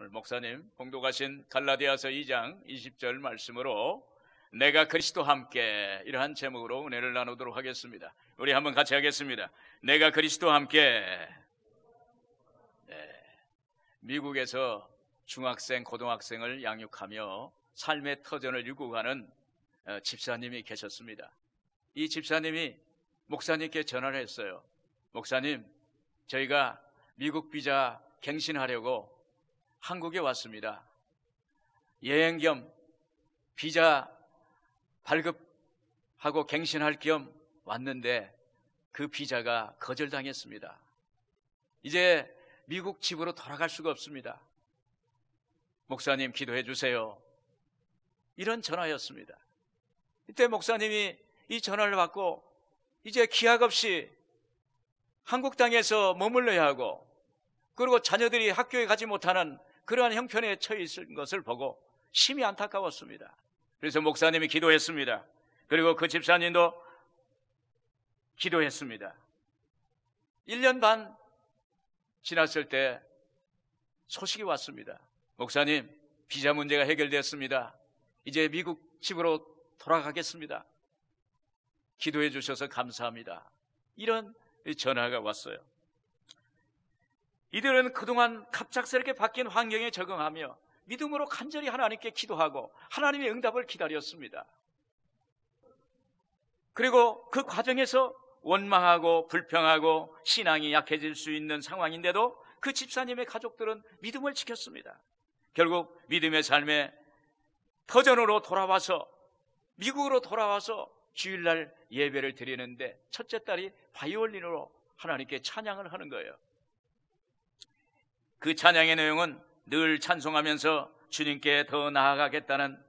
오늘 목사님 봉독하신 갈라디아서 2장 20절 말씀으로 내가 그리스도와 함께, 이러한 제목으로 은혜를 나누도록 하겠습니다. 우리 한번 같이 하겠습니다. 내가 그리스도와 함께. 미국에서 중학생, 고등학생을 양육하며 삶의 터전을 유구하는 집사님이 계셨습니다. 이 집사님이 목사님께 전화를 했어요. 목사님, 저희가 미국 비자 갱신하려고 한국에 왔습니다. 여행 겸 비자 발급하고 갱신할 겸 왔는데 그 비자가 거절당했습니다. 이제 미국 집으로 돌아갈 수가 없습니다. 목사님 기도해 주세요. 이런 전화였습니다. 이때 목사님이 이 전화를 받고 이제 기약 없이 한국 땅에서 머물러야 하고, 그리고 자녀들이 학교에 가지 못하는 그러한 형편에 처해 있는 것을 보고 심히 안타까웠습니다. 그래서 목사님이 기도했습니다. 그리고 그 집사님도 기도했습니다. 1년 반 지났을 때 소식이 왔습니다. 목사님, 비자 문제가 해결됐습니다. 이제 미국 집으로 돌아가겠습니다. 기도해 주셔서 감사합니다. 이런 전화가 왔어요. 이들은 그동안 갑작스럽게 바뀐 환경에 적응하며 믿음으로 간절히 하나님께 기도하고 하나님의 응답을 기다렸습니다. 그리고 그 과정에서 원망하고 불평하고 신앙이 약해질 수 있는 상황인데도 그 집사님의 가족들은 믿음을 지켰습니다. 결국 믿음의 삶에 터전으로 돌아와서, 미국으로 돌아와서 주일날 예배를 드리는데 첫째 딸이 바이올린으로 하나님께 찬양을 하는 거예요. 그 찬양의 내용은 늘 찬송하면서 주님께 더 나아가겠다는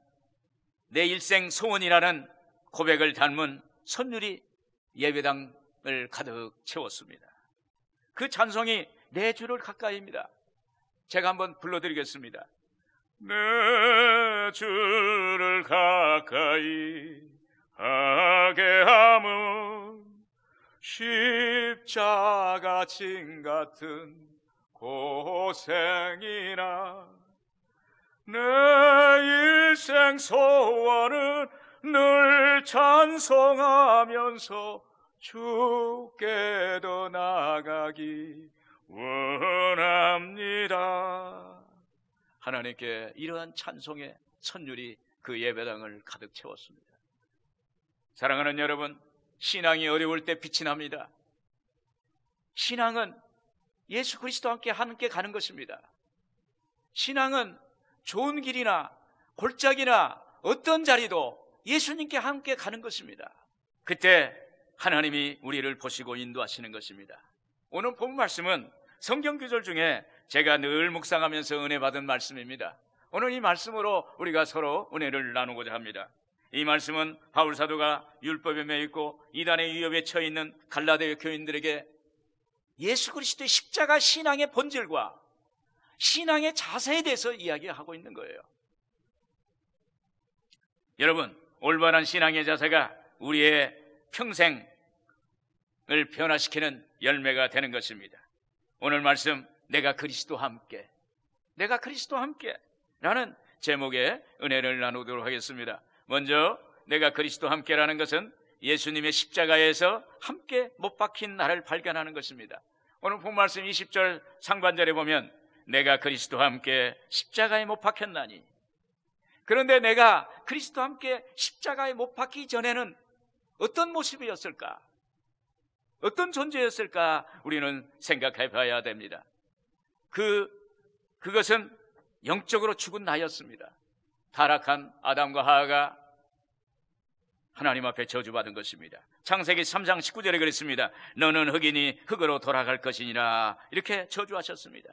내 일생 소원이라는 고백을 담은 선율이 예배당을 가득 채웠습니다. 그 찬송이 내 주를 가까이입니다. 제가 한번 불러드리겠습니다. 내 주를 가까이 하게 함은 십자가 진 같은 고생이나 내 일생 소원은 늘 찬송하면서 주께 더 나아가기 원합니다. 하나님께 이러한 찬송의 선율이 그 예배당을 가득 채웠습니다. 사랑하는 여러분, 신앙이 어려울 때 빛이 납니다. 신앙은 예수 그리스도와 함께 가는 것입니다. 신앙은 좋은 길이나 골짜기나 어떤 자리도 예수님께 함께 가는 것입니다. 그때 하나님이 우리를 보시고 인도하시는 것입니다. 오늘 본 말씀은 성경 구절 중에 제가 늘 묵상하면서 은혜 받은 말씀입니다. 오늘 이 말씀으로 우리가 서로 은혜를 나누고자 합니다. 이 말씀은 바울 사도가 율법에 매여 있고 이단의 위협에 처해 있는 갈라디아 교인들에게 예수 그리스도의 십자가 신앙의 본질과 신앙의 자세에 대해서 이야기하고 있는 거예요. 여러분, 올바른 신앙의 자세가 우리의 평생을 변화시키는 열매가 되는 것입니다. 오늘 말씀, 내가 그리스도와 함께, 내가 그리스도와 함께 라는 제목의 은혜를 나누도록 하겠습니다. 먼저 내가 그리스도와 함께라는 것은 예수님의 십자가에서 함께 못 박힌 나를 발견하는 것입니다. 오늘 본 말씀 20절 상반절에 보면 내가 그리스도와 함께 십자가에 못 박혔나니, 그런데 내가 그리스도와 함께 십자가에 못 박히기 전에는 어떤 모습이었을까? 어떤 존재였을까? 우리는 생각해 봐야 됩니다. 그것은 영적으로 죽은 나였습니다. 타락한 아담과 하와가 하나님 앞에 저주받은 것입니다. 창세기 3장 19절에 그랬습니다. 너는 흙이니 흙으로 돌아갈 것이니라, 이렇게 저주하셨습니다.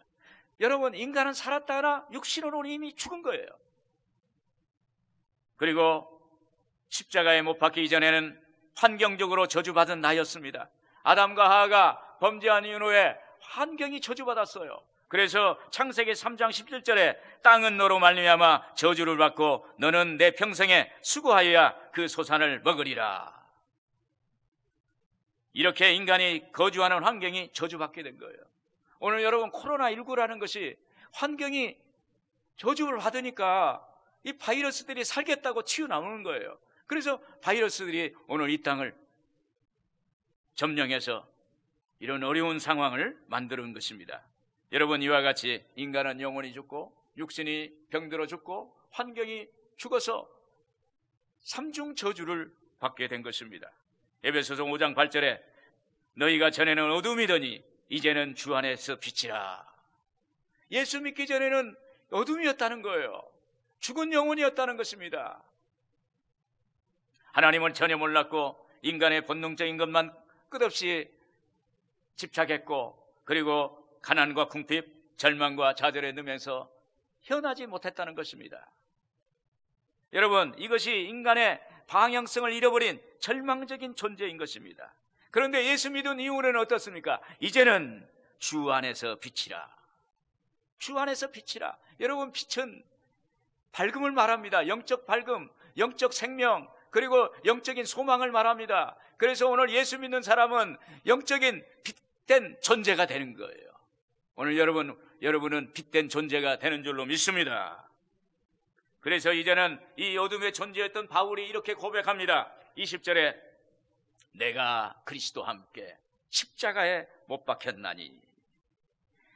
여러분, 인간은 살았다나 육신으로는 이미 죽은 거예요. 그리고 십자가에 못 박히기 전에는 환경적으로 저주받은 나였습니다. 아담과 하와가 범죄한 이후에 환경이 저주받았어요. 그래서 창세기 3장 17절에 땅은 너로 말미암아 저주를 받고 너는 내 평생에 수고하여야 그 소산을 먹으리라. 이렇게 인간이 거주하는 환경이 저주받게 된 거예요. 오늘 여러분, 코로나19라는 것이 환경이 저주를 받으니까 이 바이러스들이 살겠다고 튀어나오는 거예요. 그래서 바이러스들이 오늘 이 땅을 점령해서 이런 어려운 상황을 만드는 것입니다. 여러분, 이와 같이 인간은 영혼이 죽고 육신이 병들어 죽고 환경이 죽어서 삼중 저주를 받게 된 것입니다. 에베소서 5장 8절에 너희가 전에는 어둠이더니 이제는 주 안에서 빛이라. 예수 믿기 전에는 어둠이었다는 거예요. 죽은 영혼이었다는 것입니다. 하나님을 전혀 몰랐고 인간의 본능적인 것만 끝없이 집착했고, 그리고 가난과 궁핍, 절망과 좌절에 넣으면서 헤어나지 못했다는 것입니다. 여러분, 이것이 인간의 방향성을 잃어버린 절망적인 존재인 것입니다. 그런데 예수 믿은 이후로는 어떻습니까? 이제는 주 안에서 빛이라. 주 안에서 빛이라. 여러분, 빛은 밝음을 말합니다. 영적 밝음, 영적 생명, 그리고 영적인 소망을 말합니다. 그래서 오늘 예수 믿는 사람은 영적인 빛된 존재가 되는 거예요. 오늘 여러분은 빛된 존재가 되는 줄로 믿습니다. 그래서 이제는 이 어둠의 존재였던 바울이 이렇게 고백합니다. 20절에 내가 그리스도와 함께 십자가에 못 박혔나니.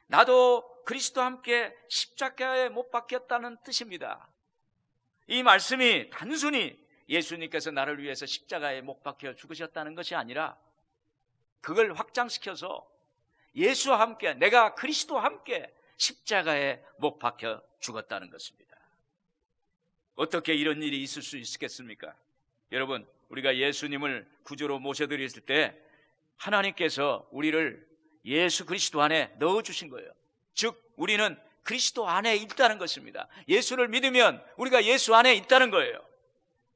나도 그리스도와 함께 십자가에 못 박혔다는 뜻입니다. 이 말씀이 단순히 예수님께서 나를 위해서 십자가에 못 박혀 죽으셨다는 것이 아니라 그걸 확장시켜서 예수와 함께, 내가 그리스도와 함께 십자가에 못 박혀 죽었다는 것입니다. 어떻게 이런 일이 있을 수 있겠습니까? 여러분, 우리가 예수님을 구주로 모셔드렸을 때 하나님께서 우리를 예수 그리스도 안에 넣어주신 거예요. 즉 우리는 그리스도 안에 있다는 것입니다. 예수를 믿으면 우리가 예수 안에 있다는 거예요.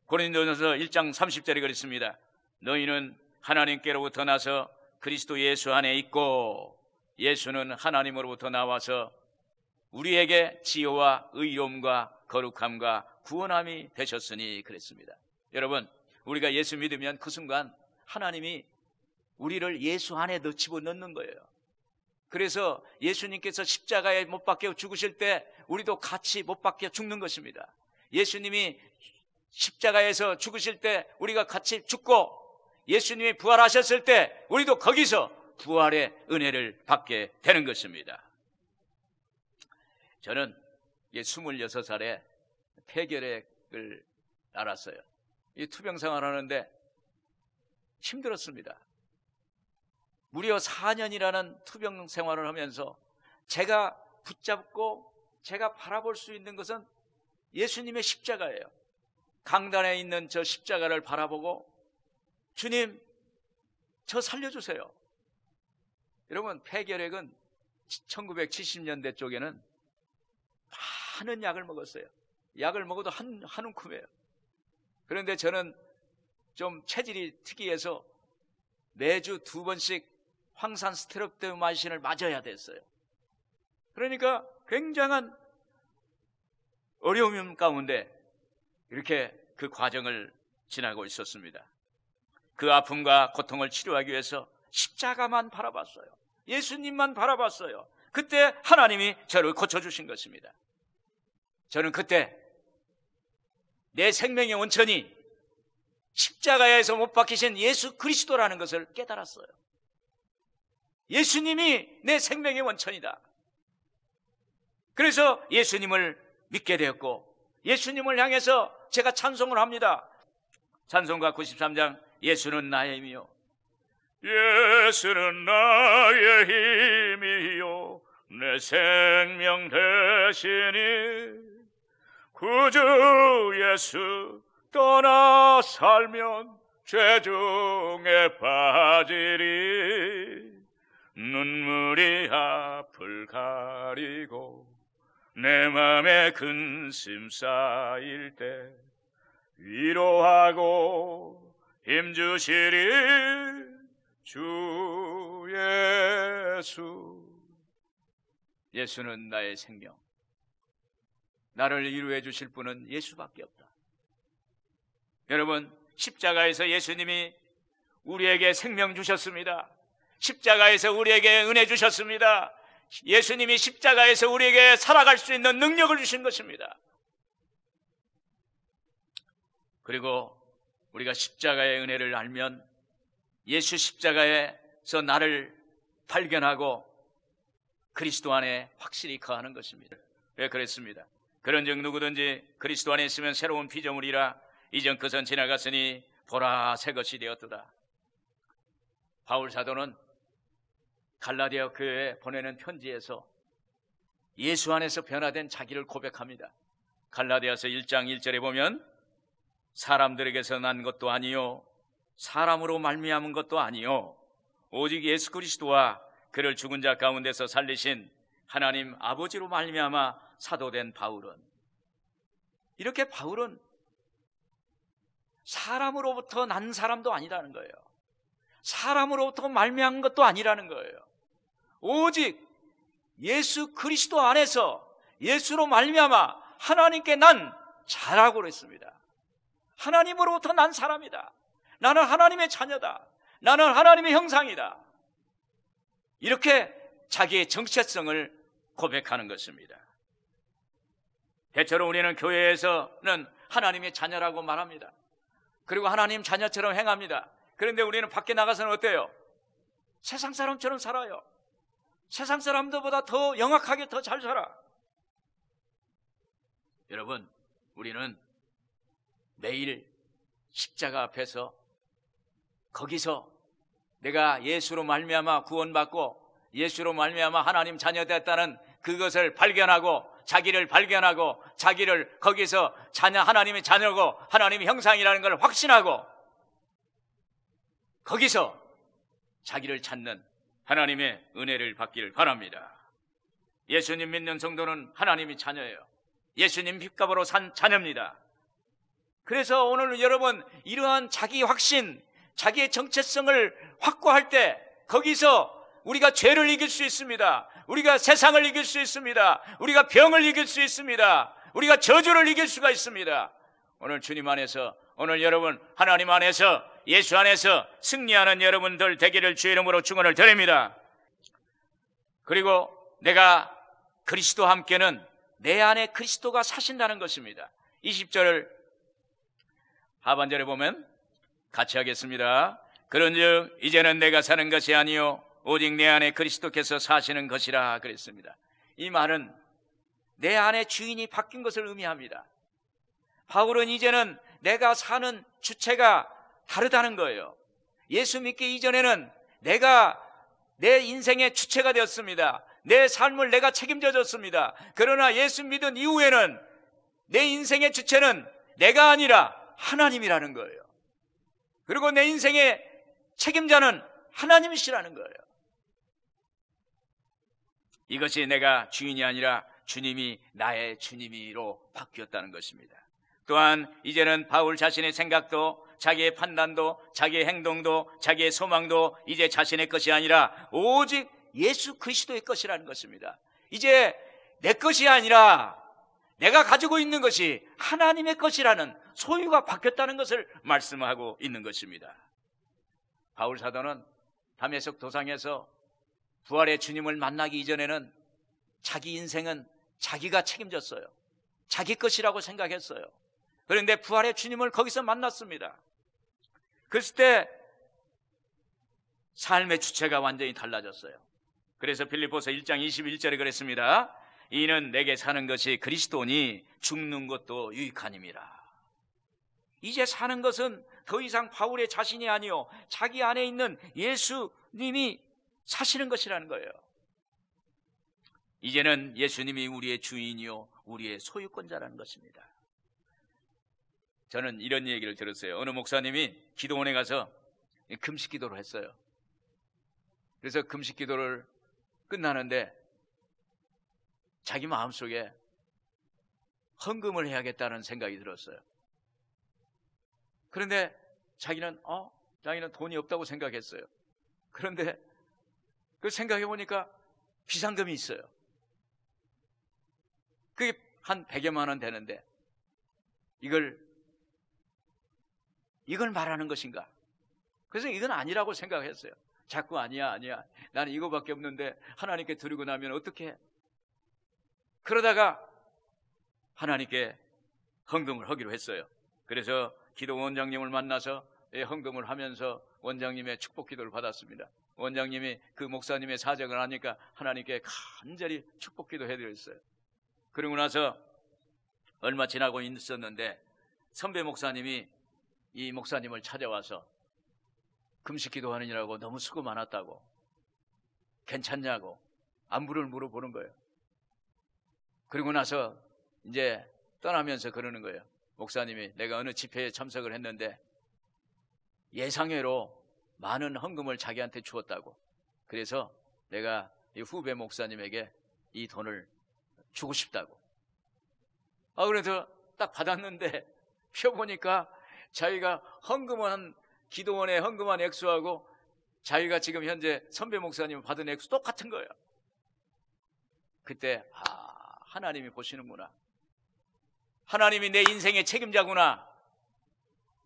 고린도전서 1장 30절에 그랬습니다. 너희는 하나님께로부터 나서 그리스도 예수 안에 있고 예수는 하나님으로부터 나와서 우리에게 지혜와 의로움과 거룩함과 구원함이 되셨으니 그랬습니다. 여러분, 우리가 예수 믿으면 그 순간 하나님이 우리를 예수 안에 집어넣는 거예요. 그래서 예수님께서 십자가에 못 박혀 죽으실 때 우리도 같이 못 박혀 죽는 것입니다. 예수님이 십자가에서 죽으실 때 우리가 같이 죽고 예수님이 부활하셨을 때 우리도 거기서 부활의 은혜를 받게 되는 것입니다. 저는 26살에 폐결핵을 앓았어요. 이 투병 생활하는데 힘들었습니다. 무려 4년이라는 투병 생활을 하면서 제가 붙잡고 제가 바라볼 수 있는 것은 예수님의 십자가예요. 강단에 있는 저 십자가를 바라보고 주님, 저 살려주세요. 여러분, 폐결핵은 1970년대 쪽에는 많은 약을 먹었어요. 약을 먹어도 한 움큼이에요. 그런데 저는 좀 체질이 특이해서 매주 2번씩 황산 스테로이드마이신을 맞아야 됐어요. 그러니까 굉장한 어려움 가운데 이렇게 그 과정을 지나고 있었습니다. 그 아픔과 고통을 치료하기 위해서 십자가만 바라봤어요. 예수님만 바라봤어요. 그때 하나님이 저를 고쳐주신 것입니다. 저는 그때 내 생명의 원천이 십자가에서 못 박히신 예수 그리스도라는 것을 깨달았어요. 예수님이 내 생명의 원천이다. 그래서 예수님을 믿게 되었고 예수님을 향해서 제가 찬송을 합니다. 찬송가 93장 예수는 나의 힘이요 예수는 나의 힘이요 내 생명 되시니 구주 예수 떠나 살면 죄 중에 빠지리 눈물이 앞을 가리고 내 맘에 근심 쌓일 때 위로하고 힘주시리 주 예수. 예수는 나의 생명. 나를 위로해 주실 분은 예수밖에 없다. 여러분, 십자가에서 예수님이 우리에게 생명 주셨습니다. 십자가에서 우리에게 은혜 주셨습니다. 예수님이 십자가에서 우리에게 살아갈 수 있는 능력을 주신 것입니다. 그리고 우리가 십자가의 은혜를 알면 예수 십자가에서 나를 발견하고 그리스도 안에 확실히 거하는 것입니다. 왜 그랬습니다. 그런즉 누구든지 그리스도 안에 있으면 새로운 피조물이라 이전 것은 지나갔으니 보라 새 것이 되었도다. 바울 사도는 갈라디아 교회에 보내는 편지에서 예수 안에서 변화된 자기를 고백합니다. 갈라디아서 1장 1절에 보면 사람들에게서 난 것도 아니요 사람으로 말미암은 것도 아니요 오직 예수 그리스도와 그를 죽은 자 가운데서 살리신 하나님 아버지로 말미암아 사도된 바울은, 이렇게 바울은 사람으로부터 난 사람도 아니라는 거예요. 사람으로부터 말미암은 것도 아니라는 거예요. 오직 예수 그리스도 안에서 예수로 말미암아 하나님께 난 자라고 그랬습니다. 하나님으로부터 난 사람이다. 나는 하나님의 자녀다. 나는 하나님의 형상이다. 이렇게 자기의 정체성을 고백하는 것입니다. 대체로 우리는 교회에서는 하나님의 자녀라고 말합니다. 그리고 하나님 자녀처럼 행합니다. 그런데 우리는 밖에 나가서는 어때요? 세상 사람처럼 살아요. 세상 사람들보다 더 영악하게 더 잘 살아. 여러분, 우리는 매일 십자가 앞에서 거기서 내가 예수로 말미암아 구원받고 예수로 말미암아 하나님 자녀 됐다는 그것을 발견하고 자기를 발견하고 자기를 거기서 하나님의 자녀고 하나님의 형상이라는 걸 확신하고 거기서 자기를 찾는 하나님의 은혜를 받기를 바랍니다. 예수님 믿는 성도는 하나님의 자녀예요. 예수님 핏값으로 산 자녀입니다. 그래서 오늘 여러분 이러한 자기 확신, 자기의 정체성을 확고할 때 거기서 우리가 죄를 이길 수 있습니다. 우리가 세상을 이길 수 있습니다. 우리가 병을 이길 수 있습니다. 우리가 저주를 이길 수가 있습니다. 오늘 주님 안에서, 오늘 여러분 하나님 안에서 예수 안에서 승리하는 여러분들 되기를 주의 이름으로 축원을 드립니다. 그리고 내가 그리스도와 함께는 내 안에 그리스도가 사신다는 것입니다. 20절 하반절에 보면 같이 하겠습니다. 그런즉 이제는 내가 사는 것이 아니요 오직 내 안에 그리스도께서 사시는 것이라 그랬습니다. 이 말은 내 안에 주인이 바뀐 것을 의미합니다. 바울은 이제는 내가 사는 주체가 다르다는 거예요. 예수 믿기 이전에는 내가 내 인생의 주체가 되었습니다. 내 삶을 내가 책임져 줬습니다. 그러나 예수 믿은 이후에는 내 인생의 주체는 내가 아니라 하나님이라는 거예요. 그리고 내 인생의 책임자는 하나님이시라는 거예요. 이것이 내가 주인이 아니라 주님이 나의 주님이로 바뀌었다는 것입니다. 또한 이제는 바울 자신의 생각도 자기의 판단도 자기의 행동도 자기의 소망도 이제 자신의 것이 아니라 오직 예수 그리스도의 것이라는 것입니다. 이제 내 것이 아니라 내가 가지고 있는 것이 하나님의 것이라는 소유가 바뀌었다는 것을 말씀하고 있는 것입니다. 바울 사도는 다메섹 도상에서 부활의 주님을 만나기 이전에는 자기 인생은 자기가 책임졌어요. 자기 것이라고 생각했어요. 그런데 부활의 주님을 거기서 만났습니다. 그랬을 때 삶의 주체가 완전히 달라졌어요. 그래서 빌립보서 1장 21절에 그랬습니다. 이는 내게 사는 것이 그리스도니 죽는 것도 유익하님이라. 이제 사는 것은 더 이상 바울의 자신이 아니요 자기 안에 있는 예수님이 사시는 것이라는 거예요. 이제는 예수님이 우리의 주인이요 우리의 소유권자라는 것입니다. 저는 이런 얘기를 들었어요. 어느 목사님이 기도원에 가서 금식 기도를 했어요. 그래서 금식 기도를 끝나는데 자기 마음속에 헌금을 해야겠다는 생각이 들었어요. 그런데 자기는 돈이 없다고 생각했어요. 그런데 그 생각해 보니까 비상금이 있어요. 그게 한 100여만 원 되는데 이걸 말하는 것인가? 그래서 이건 아니라고 생각했어요. 자꾸 아니야. 나는 이거밖에 없는데 하나님께 드리고 나면 어떡해? 그러다가 하나님께 헌금을 하기로 했어요. 그래서 기도 원장님을 만나서 헌금을 하면서 원장님의 축복 기도를 받았습니다. 원장님이 그 목사님의 사정을 하니까 하나님께 간절히 축복 기도 해드렸어요. 그러고 나서 얼마 지나고 있었는데 선배 목사님이 이 목사님을 찾아와서 금식 기도하느냐고 너무 수고 많았다고, 괜찮냐고 안부를 물어보는 거예요. 그리고 나서 이제 떠나면서 그러는 거예요. 목사님이 내가 어느 집회에 참석을 했는데 예상외로 많은 헌금을 자기한테 주었다고. 그래서 내가 이 후배 목사님에게 이 돈을 주고 싶다고. 그래서 딱 받았는데 펴보니까 자기가 헌금한 기도원에 헌금한 액수하고 자기가 지금 현재 선배 목사님 받은 액수 똑같은 거예요. 그때 하나님이 보시는구나. 하나님이 내 인생의 책임자구나.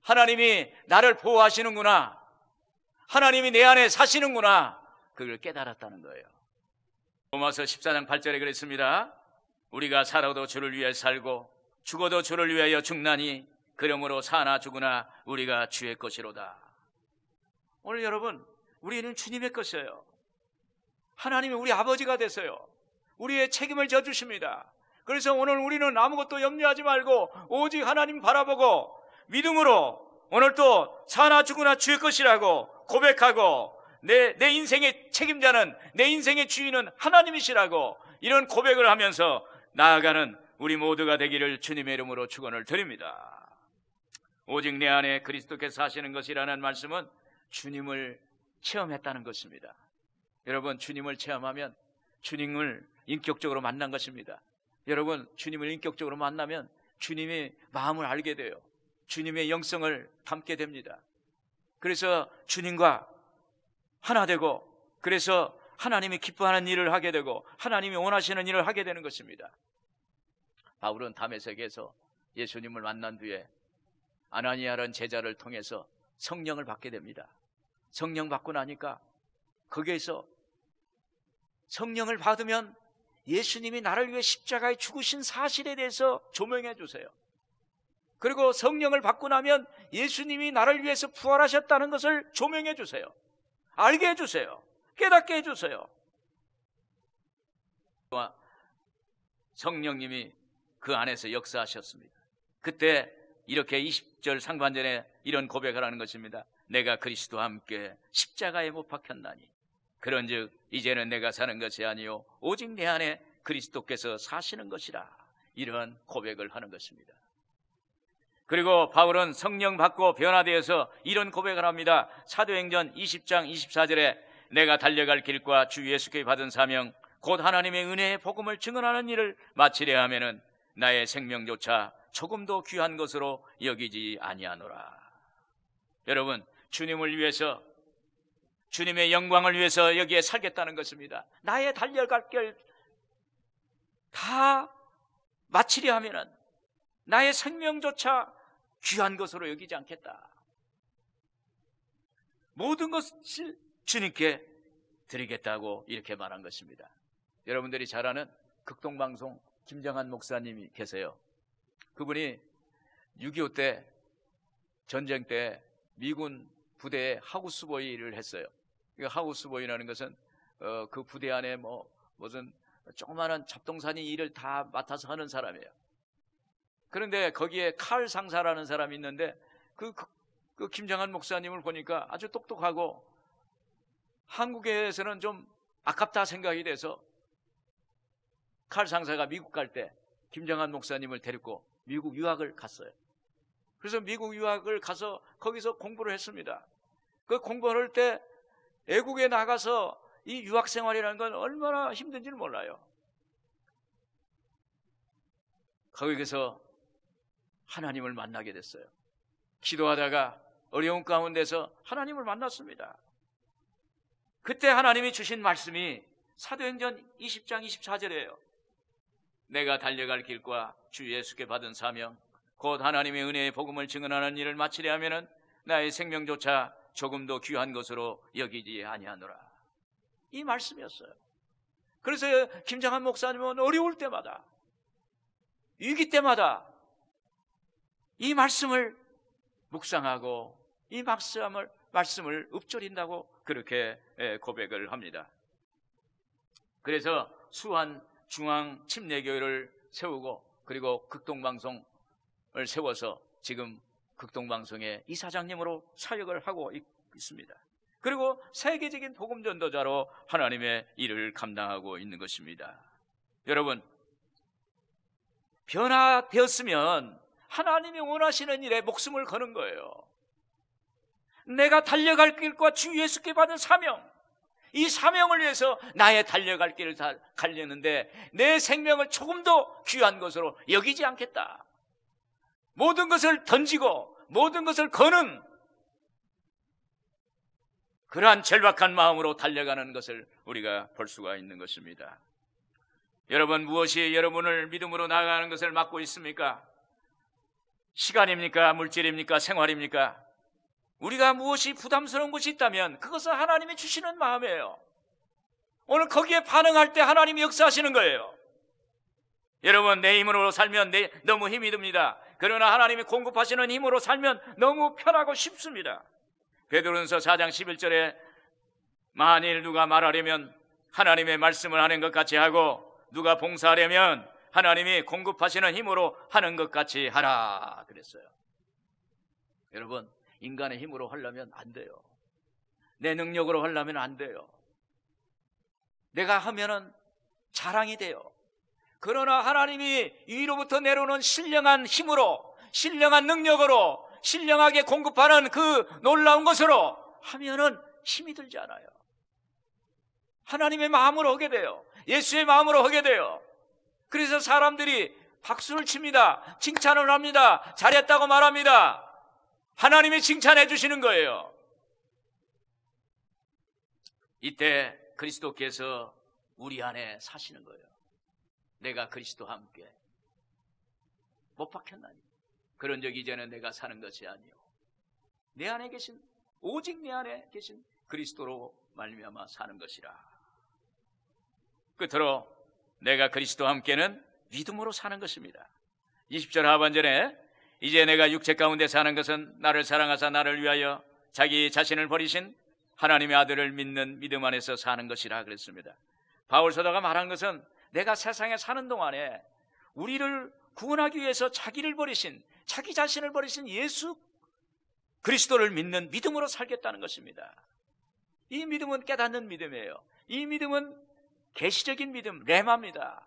하나님이 나를 보호하시는구나. 하나님이 내 안에 사시는구나. 그걸 깨달았다는 거예요. 로마서 14장 8절에 그랬습니다. 우리가 살아도 주를 위해 살고 죽어도 주를 위하여 죽나니 그러므로 사나 죽으나 우리가 주의 것이로다. 오늘 여러분, 우리는 주님의 것이에요. 하나님이 우리 아버지가 되세요. 우리의 책임을 져주십니다. 그래서 오늘 우리는 아무것도 염려하지 말고 오직 하나님 바라보고 믿음으로 오늘 또 사나 죽으나 주의 것이라고 고백하고 내 인생의 책임자는, 내 인생의 주인은 하나님이시라고 이런 고백을 하면서 나아가는 우리 모두가 되기를 주님의 이름으로 축원을 드립니다. 오직 내 안에 그리스도께서 사시는 것이라는 말씀은 주님을 체험했다는 것입니다. 여러분, 주님을 체험하면 주님을 인격적으로 만난 것입니다. 여러분, 주님을 인격적으로 만나면 주님의 마음을 알게 돼요. 주님의 영성을 담게 됩니다. 그래서 주님과 하나 되고, 그래서 하나님이 기뻐하는 일을 하게 되고 하나님이 원하시는 일을 하게 되는 것입니다. 바울은 다메섹에서 예수님을 만난 뒤에 아나니아라는 제자를 통해서 성령을 받게 됩니다. 성령 받고 나니까 거기에서 성령을 받으면 예수님이 나를 위해 십자가에 죽으신 사실에 대해서 조명해 주세요. 그리고 성령을 받고 나면 예수님이 나를 위해서 부활하셨다는 것을 조명해 주세요. 알게 해주세요. 깨닫게 해주세요. 성령님이 그 안에서 역사하셨습니다. 그때 이렇게 20절 상반절에 이런 고백을 하는 것입니다. 내가 그리스도와 함께 십자가에 못 박혔나니 그런즉 이제는 내가 사는 것이 아니요 오직 내 안에 그리스도께서 사시는 것이라. 이러한 고백을 하는 것입니다. 그리고 바울은 성령 받고 변화되어서 이런 고백을 합니다. 사도행전 20장 24절에 내가 달려갈 길과 주 예수께 받은 사명 곧 하나님의 은혜의 복음을 증언하는 일을 마치려 하면은 나의 생명조차 조금도 귀한 것으로 여기지 아니하노라. 여러분, 주님을 위해서, 주님의 영광을 위해서 여기에 살겠다는 것입니다. 나의 달려갈 길 다 마치려 하면은 나의 생명조차 귀한 것으로 여기지 않겠다. 모든 것을 주님께 드리겠다고 이렇게 말한 것입니다. 여러분들이 잘 아는 극동방송 김정한 목사님이 계세요. 그분이 6.25 때 전쟁 때 미군 부대에 하우스보이를 했어요. 하우스보이라는 것은 그 부대 안에 무슨 조그마한 잡동사니 일을 다 맡아서 하는 사람이에요. 그런데 거기에 칼 상사라는 사람이 있는데 그 김정한 목사님을 보니까 아주 똑똑하고 한국에서는 좀 아깝다 생각이 돼서 칼 상사가 미국 갈 때 김정한 목사님을 데리고 미국 유학을 갔어요. 그래서 미국 유학을 가서 거기서 공부를 했습니다. 그 공부할 때 외국에 나가서 이 유학 생활이라는 건 얼마나 힘든지를 몰라요. 거기서 하나님을 만나게 됐어요. 기도하다가 어려운 가운데서 하나님을 만났습니다. 그때 하나님이 주신 말씀이 사도행전 20장 24절이에요. 내가 달려갈 길과 주 예수께 받은 사명 곧 하나님의 은혜의 복음을 증언하는 일을 마치려 하면은 나의 생명조차 조금도 귀한 것으로 여기지 아니하노라. 이 말씀이었어요. 그래서 김장한 목사님은 어려울 때마다, 위기 때마다 이 말씀을 묵상하고 이 말씀을 읊조린다고 그렇게 고백을 합니다. 그래서 수한 중앙 침례교회를 세우고 그리고 극동방송을 세워서 지금 극동방송의 이사장님으로 사역을 하고 있습니다. 그리고 세계적인 복음전도자로 하나님의 일을 감당하고 있는 것입니다. 여러분, 변화되었으면 하나님이 원하시는 일에 목숨을 거는 거예요. 내가 달려갈 길과 주 예수께 받은 사명, 이 사명을 위해서 나의 달려갈 길을 다 가려는데 내 생명을 조금도 귀한 것으로 여기지 않겠다. 모든 것을 던지고 모든 것을 거는 그러한 절박한 마음으로 달려가는 것을 우리가 볼 수가 있는 것입니다. 여러분, 무엇이 여러분을 믿음으로 나아가는 것을 막고 있습니까? 시간입니까? 물질입니까? 생활입니까? 우리가 무엇이 부담스러운 것이 있다면 그것은 하나님이 주시는 마음이에요. 오늘 거기에 반응할 때 하나님이 역사하시는 거예요. 여러분, 내 힘으로 살면 너무 힘이 듭니다. 그러나 하나님이 공급하시는 힘으로 살면 너무 편하고 쉽습니다. 베드로전서 4장 11절에 만일 누가 말하려면 하나님의 말씀을 하는 것 같이 하고 누가 봉사하려면 하나님이 공급하시는 힘으로 하는 것 같이 하라 그랬어요. 여러분, 인간의 힘으로 하려면 안 돼요. 내 능력으로 하려면 안 돼요. 내가 하면은 자랑이 돼요. 그러나 하나님이 위로부터 내려오는 신령한 힘으로, 신령한 능력으로, 신령하게 공급하는 그 놀라운 것으로 하면은 힘이 들지 않아요. 하나님의 마음으로 하게 돼요. 예수의 마음으로 하게 돼요. 그래서 사람들이 박수를 칩니다. 칭찬을 합니다. 잘했다고 말합니다. 하나님이 칭찬해 주시는 거예요. 이때 그리스도께서 우리 안에 사시는 거예요. 내가 그리스도와 함께 못 박혔나니 그런 적 이제는 내가 사는 것이 아니요 내 안에 계신, 오직 내 안에 계신 그리스도로 말미암아 사는 것이라. 끝으로 내가 그리스도와 함께는 믿음으로 사는 것입니다. 20절 하반절에 이제 내가 육체 가운데 사는 것은 나를 사랑하사 나를 위하여 자기 자신을 버리신 하나님의 아들을 믿는 믿음 안에서 사는 것이라 그랬습니다. 바울 사도가 말한 것은 내가 세상에 사는 동안에 우리를 구원하기 위해서 자기를 버리신, 자기 자신을 버리신 예수 그리스도를 믿는 믿음으로 살겠다는 것입니다. 이 믿음은 깨닫는 믿음이에요. 이 믿음은 계시적인 믿음, 레마입니다.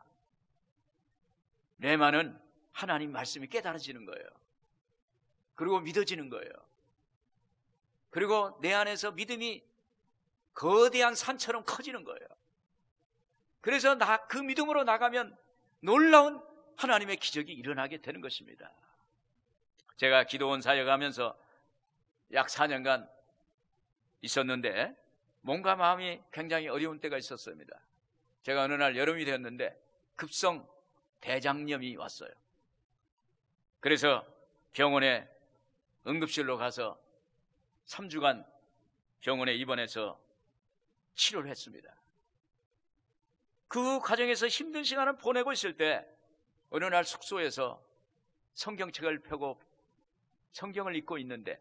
레마는 하나님 말씀이 깨달아지는 거예요. 그리고 믿어지는 거예요. 그리고 내 안에서 믿음이 거대한 산처럼 커지는 거예요. 그래서 그 믿음으로 나가면 놀라운 하나님의 기적이 일어나게 되는 것입니다. 제가 기도원 사역하면서 약 4년간 있었는데 몸과 마음이 굉장히 어려운 때가 있었습니다. 제가 어느 날 여름이 되었는데 급성 대장염이 왔어요. 그래서 병원에 응급실로 가서 3주간 병원에 입원해서 치료를 했습니다. 그 과정에서 힘든 시간을 보내고 있을 때 어느 날 숙소에서 성경책을 펴고 성경을 읽고 있는데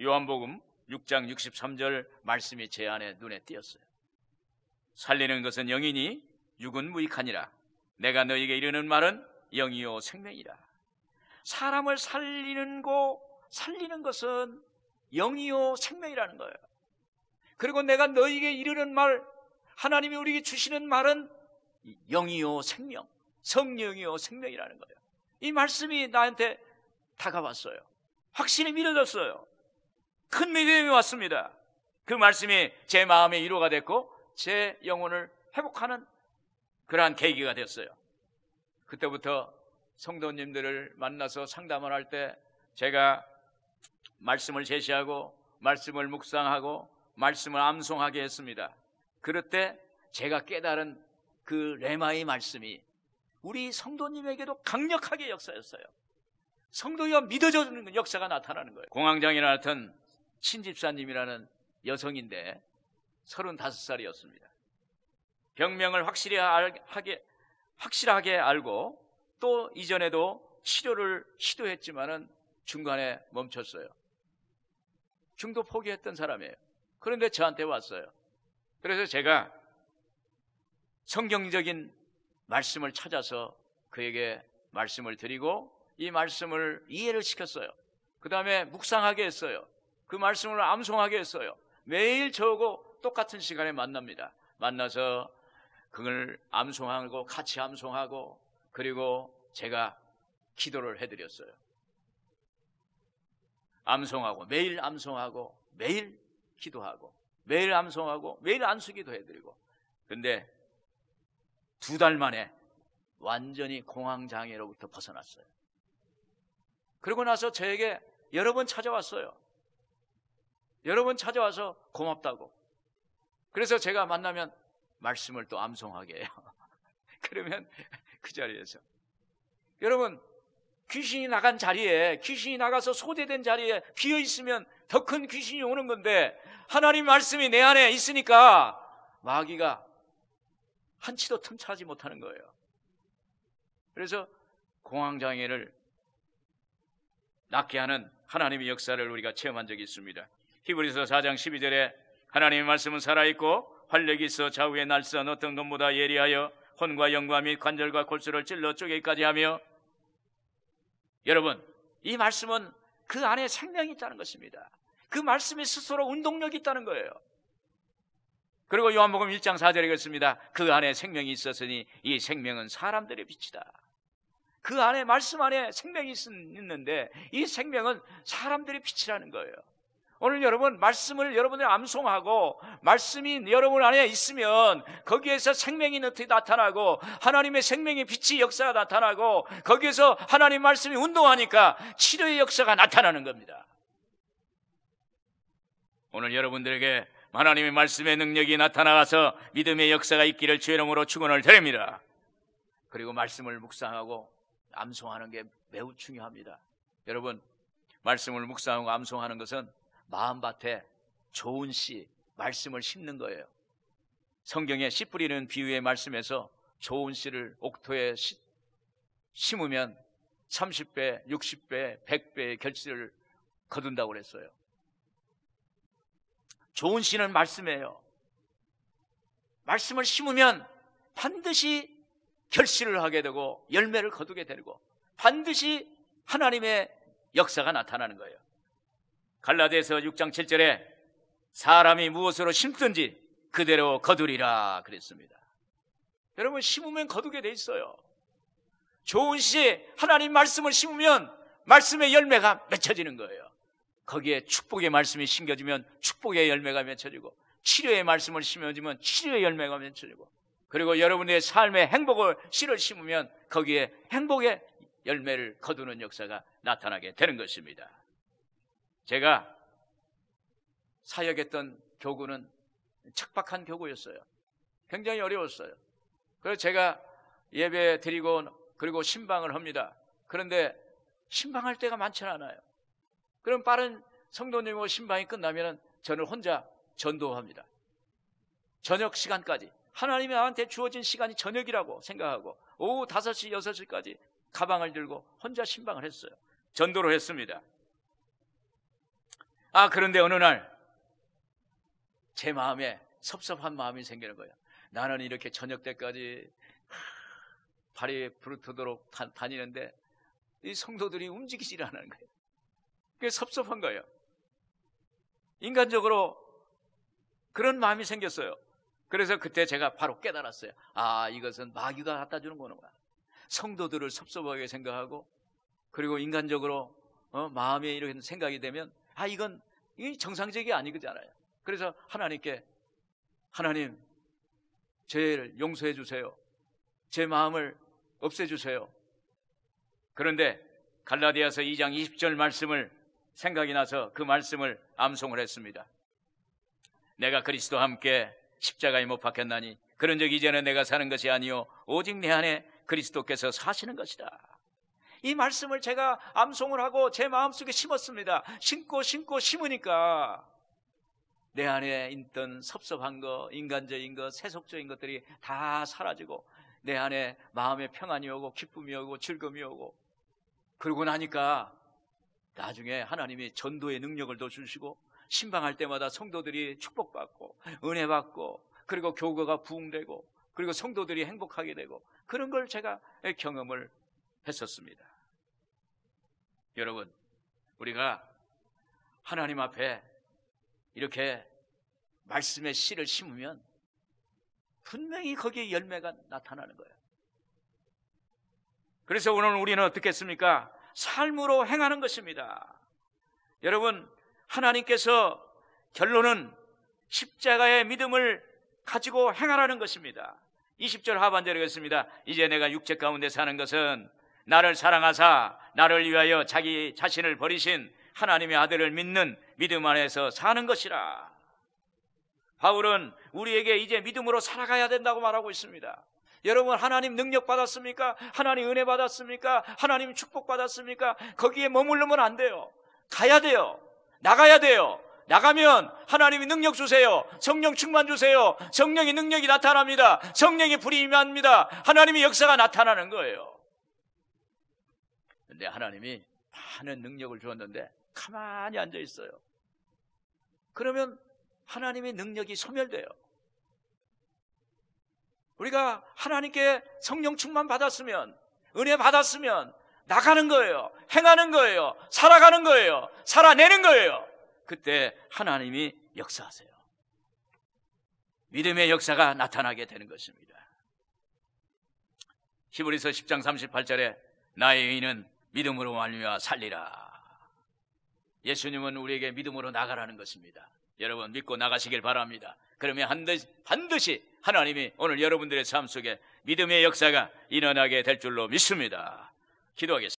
요한복음 6장 63절 말씀이 제 안에 눈에 띄었어요. 살리는 것은 영이니 육은 무익하니라. 내가 너희에게 이르는 말은 영이요 생명이라. 사람을 살리는 것은 영이요 생명이라는 거예요. 그리고 내가 너희에게 이르는 말, 하나님이 우리에게 주시는 말은 영이요 생명, 성령이요 생명이라는 거예요. 이 말씀이 나한테 다가왔어요. 확신이 믿어졌어요. 큰 믿음이 왔습니다. 그 말씀이 제 마음의 위로가 됐고 제 영혼을 회복하는 그러한 계기가 됐어요. 그때부터 성도님들을 만나서 상담을 할 때 제가 말씀을 제시하고 말씀을 묵상하고 말씀을 암송하게 했습니다. 그럴 때 제가 깨달은 그 레마의 말씀이 우리 성도님에게도 강력하게 역사였어요. 성도가 믿어지는 역사가 나타나는 거예요. 공황장애나 같은 친집사님이라는 여성인데 35살이었습니다. 병명을 확실하게 알고 또 이전에도 치료를 시도했지만은 중간에 멈췄어요. 중도 포기했던 사람이에요. 그런데 저한테 왔어요. 그래서 제가 성경적인 말씀을 찾아서 그에게 말씀을 드리고 이 말씀을 이해를 시켰어요. 그 다음에 묵상하게 했어요. 그 말씀을 암송하게 했어요. 매일 저하고 똑같은 시간에 만납니다. 만나서 그걸 암송하고 같이 암송하고 그리고 제가 기도를 해드렸어요. 암송하고 매일 암송하고 매일 기도하고 매일 암송하고 매일 안수기도 해드리고. 근데 2달 만에 완전히 공황장애로부터 벗어났어요. 그러고 나서 저에게 여러 번 찾아왔어요. 여러 번 찾아와서 고맙다고. 그래서 제가 만나면 말씀을 또 암송하게 해요. 그러면 그 자리에서 여러분, 귀신이 나간 자리에, 귀신이 나가서 소재된 자리에 비어 있으면 더 큰 귀신이 오는 건데 하나님 말씀이 내 안에 있으니까 마귀가 한치도 틈차지 못하는 거예요. 그래서 공황장애를 낫게 하는 하나님의 역사를 우리가 체험한 적이 있습니다. 히브리서 4장 12절에 하나님의 말씀은 살아있고 활력이 있어 좌우에 날선 어떤 것보다 예리하여 혼과 영과 및 관절과 골수를 찔러 쪼개기까지 하며. 여러분, 이 말씀은 그 안에 생명이 있다는 것입니다. 그 말씀이 스스로 운동력이 있다는 거예요. 그리고 요한복음 1장 4절에 그렇습니다. 그 안에 생명이 있었으니 이 생명은 사람들의 빛이다. 그 안에, 말씀 안에 생명이 있는데 이 생명은 사람들의 빛이라는 거예요. 오늘 여러분, 말씀을 여러분들 암송하고 말씀이 여러분 안에 있으면 거기에서 생명이 나타나고 하나님의 생명의 빛이 역사가 나타나고 거기에서 하나님 말씀이 운동하니까 치료의 역사가 나타나는 겁니다. 오늘 여러분들에게 하나님의 말씀의 능력이 나타나서 믿음의 역사가 있기를 주의 이름으로 축원을 드립니다. 그리고 말씀을 묵상하고 암송하는 게 매우 중요합니다. 여러분, 말씀을 묵상하고 암송하는 것은 마음밭에 좋은 씨, 말씀을 심는 거예요. 성경에 씨 뿌리는 비유의 말씀에서 좋은 씨를 옥토에 심으면 30배, 60배, 100배의 결실을 거둔다고 그랬어요. 좋은 씨는 말씀이에요. 말씀을 심으면 반드시 결실을 하게 되고 열매를 거두게 되고 반드시 하나님의 역사가 나타나는 거예요. 갈라디아서 6장 7절에 사람이 무엇으로 심든지 그대로 거두리라 그랬습니다. 여러분, 심으면 거두게 돼 있어요. 좋은 씨, 하나님 말씀을 심으면 말씀의 열매가 맺혀지는 거예요. 거기에 축복의 말씀이 심겨지면 축복의 열매가 맺혀지고 치료의 말씀을 심어지면 치료의 열매가 맺혀지고 그리고 여러분의 삶의 행복을 씨를 심으면 거기에 행복의 열매를 거두는 역사가 나타나게 되는 것입니다. 제가 사역했던 교구는 척박한 교구였어요. 굉장히 어려웠어요. 그래서 제가 예배 드리고 그리고 신방을 합니다. 그런데 신방할 때가 많지는 않아요. 그럼 빠른 성도님과 신방이 끝나면 저는 혼자 전도합니다. 저녁 시간까지. 하나님이 나한테 주어진 시간이 저녁이라고 생각하고 오후 5시, 6시까지 가방을 들고 혼자 신방을 했어요. 전도를 했습니다. 그런데 어느 날 제 마음에 섭섭한 마음이 생기는 거예요. 나는 이렇게 저녁 때까지 발이 부르트도록 다니는데 이 성도들이 움직이질 않는 거예요. 그게 섭섭한 거예요. 인간적으로 그런 마음이 생겼어요. 그래서 그때 제가 바로 깨달았어요. 이것은 마귀가 갖다 주는 거구나. 성도들을 섭섭하게 생각하고 그리고 인간적으로 마음에 이런 생각이 되면 이건 정상적이 아니잖아요. 그래서 하나님께 하나님, 죄를 용서해 주세요. 제 마음을 없애주세요. 그런데 갈라디아서 2장 20절 말씀을 생각이 나서 그 말씀을 암송을 했습니다. 내가 그리스도와 함께 십자가에 못 박혔나니 그런 적 이제는 내가 사는 것이 아니요 오직 내 안에 그리스도께서 사시는 것이다. 이 말씀을 제가 암송을 하고 제 마음속에 심었습니다. 심고 심으니까 내 안에 있던 섭섭한 거, 인간적인 것, 세속적인 것들이 다 사라지고 내 안에 마음의 평안이 오고 기쁨이 오고 즐거움이 오고, 그러고 나니까 나중에 하나님이 전도의 능력을 더 주시고 신방할 때마다 성도들이 축복받고 은혜 받고, 그리고 교회가 부흥되고, 그리고 성도들이 행복하게 되고, 그런 걸 제가 경험을 했었습니다. 여러분, 우리가 하나님 앞에 이렇게 말씀의 씨를 심으면 분명히 거기에 열매가 나타나는 거예요. 그래서 오늘 우리는 어떻게 했습니까? 삶으로 행하는 것입니다. 여러분, 하나님께서 결론은 십자가의 믿음을 가지고 행하라는 것입니다. 20절 하반절에 그랬습니다. 이제 내가 육체 가운데 사는 것은 나를 사랑하사 나를 위하여 자기 자신을 버리신 하나님의 아들을 믿는 믿음 안에서 사는 것이라. 바울은 우리에게 이제 믿음으로 살아가야 된다고 말하고 있습니다. 여러분, 하나님 능력 받았습니까? 하나님 은혜 받았습니까? 하나님 축복 받았습니까? 거기에 머무르면 안 돼요. 가야 돼요. 나가야 돼요. 나가면 하나님이 능력 주세요. 성령 충만 주세요. 성령의 능력이 나타납니다. 성령의 불이 임합니다. 하나님의 역사가 나타나는 거예요. 근데 하나님이 많은 능력을 주었는데 가만히 앉아 있어요. 그러면 하나님의 능력이 소멸돼요. 우리가 하나님께 성령 충만 받았으면, 은혜 받았으면 나가는 거예요. 행하는 거예요. 살아가는 거예요. 살아내는 거예요. 그때 하나님이 역사하세요. 믿음의 역사가 나타나게 되는 것입니다. 히브리서 10장 38절에 나의 의인은 믿음으로 말미암아 살리라. 예수님은 우리에게 믿음으로 나가라는 것입니다. 여러분, 믿고 나가시길 바랍니다. 그러면 반드시 하나님이 오늘 여러분들의 삶 속에 믿음의 역사가 일어나게 될 줄로 믿습니다. 기도하겠습니다.